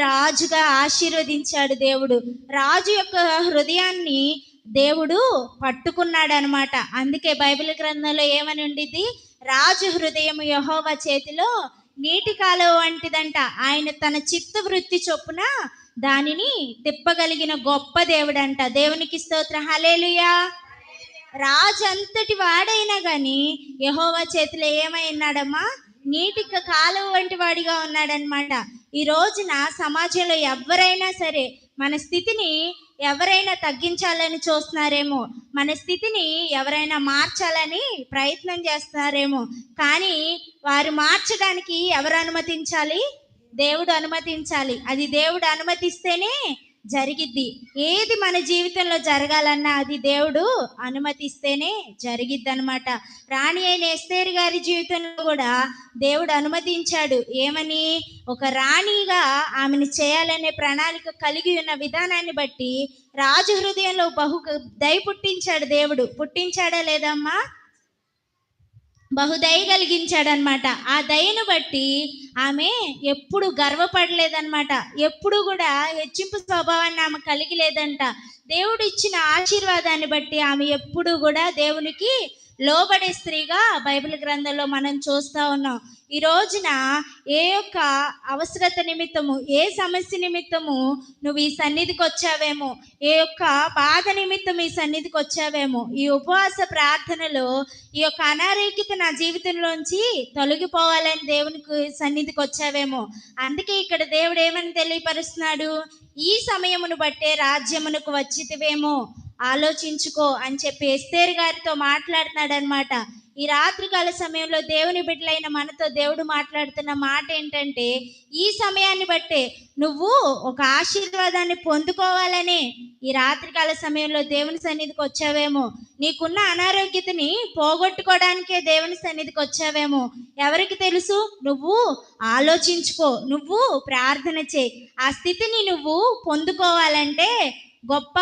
రాజుగా ఆశీర్వదించాడు దేవుడు. రాజు యొక్క హృదయాన్ని దేవుడు పట్టుకున్నాడు అనమాట. అందుకే బైబిల్ గ్రంథంలో ఏమని ఉండిద్ది? రాజు హృదయం యెహోవా చేతిలో నీటి కాలువ వంటిదంట. ఆయన తన చిత్త వృత్తి చొప్పున దానిని తిప్పగలిగిన గొప్ప దేవుడంట. దేవునికి స్తోత్రం, హల్లెలూయా. రాజు అంతటి వాడైనా కానీ యెహోవా చేతిలో ఏమై ఉన్నాడమ్మా? నీటి కాలువ వంటి వాడిగా ఉన్నాడనమాట. ఈ రోజున సమాజంలో ఎవరైనా సరే మన స్థితిని ఎవరైనా తగ్గించాలని చూస్తున్నారేమో, మన స్థితిని ఎవరైనా మార్చాలని ప్రయత్నం చేస్తున్నారేమో, కానీ వారు మార్చడానికి ఎవరు అనుమతించాలి? దేవుడు అనుమతించాలి. అది దేవుడు అనుమతిస్తేనే జరిగిద్ది. ఏది మన జీవితంలో జరగాలన్నా అది దేవుడు అనుమతిస్తేనే జరిగిద్ది అనమాట. రాణి అయిన ఎస్తేరు గారి జీవితంలో కూడా దేవుడు అనుమతించాడు. ఏమని? ఒక రాణిగా ఆమెను చేయాలనే ప్రణాళిక కలిగి ఉన్న విధానాన్ని బట్టి రాజు హృదయంలో దయ పుట్టించాడు దేవుడు. పుట్టించాడా లేదమ్మా? బహుదయ కలిగించాడనమాట. ఆ దయను బట్టి ఆమె ఎప్పుడు గర్వపడలేదన్నమాట. ఎప్పుడు కూడా హెచ్చింపు స్వభావాన్ని ఆమె కలిగి లేదంట. దేవుడు ఇచ్చిన ఆశీర్వాదాన్ని బట్టి ఆమె ఎప్పుడు కూడా దేవునికి లోబడే స్త్రీగా బైబిల్ గ్రంథంలో మనం చూస్తూ ఉన్నాం. ఈ రోజున ఏ యొక్క అవసరత నిమిత్తము, ఏ సమస్య నిమిత్తము నువ్వు ఈ సన్నిధికి వచ్చావేమో, ఏ యొక్క బాధ నిమిత్తం ఈ సన్నిధికి వచ్చావేమో, ఈ ఉపవాస ప్రార్థనలో ఈ యొక్క అనారోగ్యత నా జీవితంలోంచి తొలగిపోవాలని దేవునికి సన్నిధికి వచ్చావేమో, అందుకే ఇక్కడ దేవుడు ఏమని తెలియపరుస్తున్నాడు? ఈ సమయమును బట్టే రాజ్యమునకు వచ్చితివేమో ఆలోచించుకో అని చెప్పి ఎస్తేరు గారితో మాట్లాడుతున్నాడు అనమాట. ఈ రాత్రికాల సమయంలో దేవుని బిడ్డలైన మనతో దేవుడు మాట్లాడుతున్న మాట ఏంటంటే, ఈ సమయాన్ని బట్టే నువ్వు ఒక ఆశీర్వాదాన్ని పొందుకోవాలనే ఈ రాత్రికాల సమయంలో దేవుని సన్నిధికి వచ్చావేమో, నీకున్న అనారోగ్యతని పోగొట్టుకోవడానికే దేవుని సన్నిధికి వచ్చావేమో, ఎవరికి తెలుసు? నువ్వు ఆలోచించుకో, నువ్వు ప్రార్థన చేయి. ఆ స్థితిని నువ్వు పొందుకోవాలంటే గొప్ప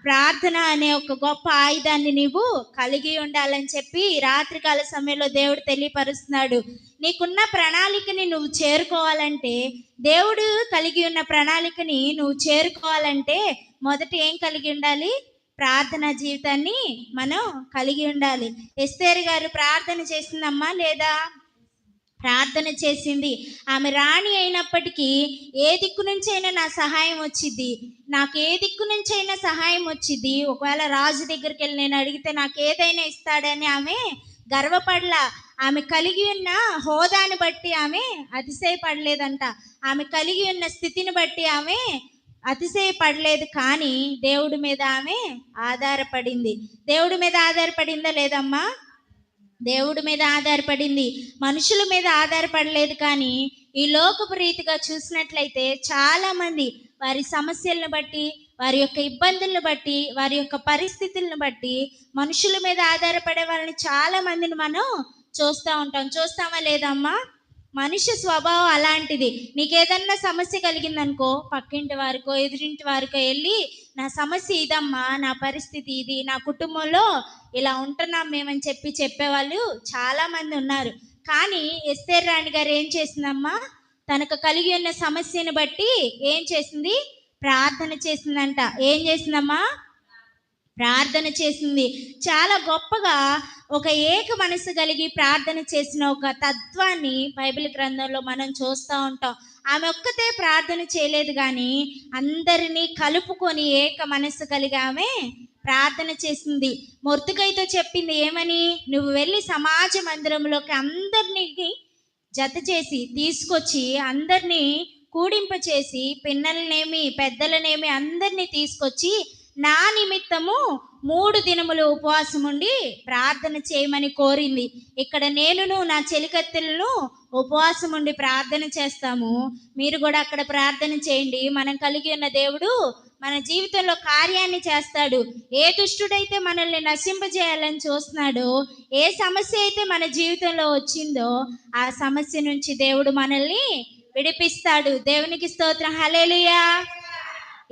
ప్రార్థన అనే ఒక గొప్ప ఆయుధాన్ని నీవు కలిగి ఉండాలని చెప్పి రాత్రికాల సమయంలో దేవుడు తెలియపరుస్తున్నాడు. నీకున్న ప్రణాళికని నువ్వు చేరుకోవాలంటే, దేవుడు కలిగి ఉన్న ప్రణాళికని నువ్వు చేరుకోవాలంటే మొదట ఏం కలిగి ఉండాలి? ప్రార్థనా జీవితాన్ని మనం కలిగి ఉండాలి. ఎస్తేరు గారు ప్రార్థన చేసిందమ్మా లేదా? ప్రార్థన చేసింది. ఆమె రాణి అయినప్పటికీ ఏ దిక్కు నుంచైనా నా సహాయం వచ్చింది, నాకు ఏ దిక్కు నుంచైనా సహాయం వచ్చింది, ఒకవేళ రాజు దగ్గరికి వెళ్ళి నేను అడిగితే నాకు ఏదైనా ఇస్తాడని ఆమె గర్వపడలా. ఆమె కలిగి ఉన్న హోదాని బట్టి ఆమె అతిశయపడలేదంట. ఆమె కలిగి ఉన్న స్థితిని బట్టి ఆమె అతిశయపడలేదు. కానీ దేవుడి మీద ఆమె ఆధారపడింది. దేవుడి మీద ఆధారపడిందా లేదమ్మా? దేవుడి మీద ఆధారపడింది, మనుషుల మీద ఆధారపడలేదు. కానీ ఈ లోకపు రీతిగా చూసినట్లయితే చాలామంది వారి సమస్యలను బట్టి, వారి యొక్క ఇబ్బందులను బట్టి, వారి యొక్క పరిస్థితులను బట్టి మనుషుల మీద ఆధారపడే వాళ్ళని చాలామందిని మనం చూస్తూ ఉంటాం. చూస్తామా లేదమ్మా? మనిషి స్వభావం అలాంటిది. నీకేదన్నా సమస్య కలిగిందనుకో, పక్కింటి వారికో ఎదురింటి వారికో వెళ్ళి నా సమస్య ఇదమ్మా, నా పరిస్థితి ఇది, నా కుటుంబంలో ఇలా ఉంటున్నాం మేమని చెప్పేవాళ్ళు చాలామంది ఉన్నారు. కానీ ఎస్తేరు రాణి గారు ఏం చేసిందమ్మా? తనకు కలిగి ఉన్న సమస్యను బట్టి ఏం చేసింది? ప్రార్థన చేసిందంట. ఏం చేసిందమ్మా? ప్రార్థన చేసింది. చాలా గొప్పగా ఒక ఏక మనసు కలిగి ప్రార్థన చేసిన ఒక తత్వాన్ని బైబిల్ గ్రంథంలో మనం చూస్తూ ఉంటాం. ఆమె ఒక్కతే ప్రార్థన చేయలేదు, కానీ అందరినీ కలుపుకొని ఏక మనసు కలిగి ఆమె ప్రార్థన చేసింది. మొర్దుకైతో చెప్పింది ఏమని? నువ్వు వెళ్ళి సమాజ మందిరంలోకి అందరినీ జత చేసి తీసుకొచ్చి, అందరినీ కూడింప చేసి, పిన్నలనేమి పెద్దలనేమి అందరినీ తీసుకొచ్చి నా నిమిత్తము 3 దినములు ఉపవాసం ఉండి ప్రార్థన చేయమని కోరింది. ఇక్కడ నేనును నా చెలికత్తెలను ఉపవాసం ఉండి ప్రార్థన చేస్తాము, మీరు కూడా అక్కడ ప్రార్థన చేయండి. మనం కలిగి ఉన్న దేవుడు మన జీవితంలో కార్యాన్ని చేస్తాడు. ఏ దుష్టుడైతే మనల్ని నశింపజేయాలని చూస్తున్నాడో, ఏ సమస్య అయితే మన జీవితంలో వచ్చిందో ఆ సమస్య నుంచి దేవుడు మనల్ని విడిపిస్తాడు. దేవునికి స్తోత్రం, హల్లెలూయా.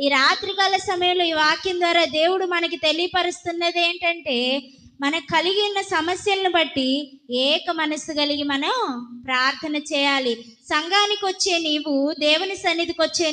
ఈ రాత్రికాల సమయంలో ఈ వాక్యం ద్వారా దేవుడు మనకి తెలియపరుస్తున్నది ఏంటంటే, మనకు కలిగి ఉన్న సమస్యలను బట్టి ఏక మనస్సు కలిగి మనం ప్రార్థన చేయాలి. సంఘానికి వచ్చే నీవు, దేవుని సన్నిధికి వచ్చే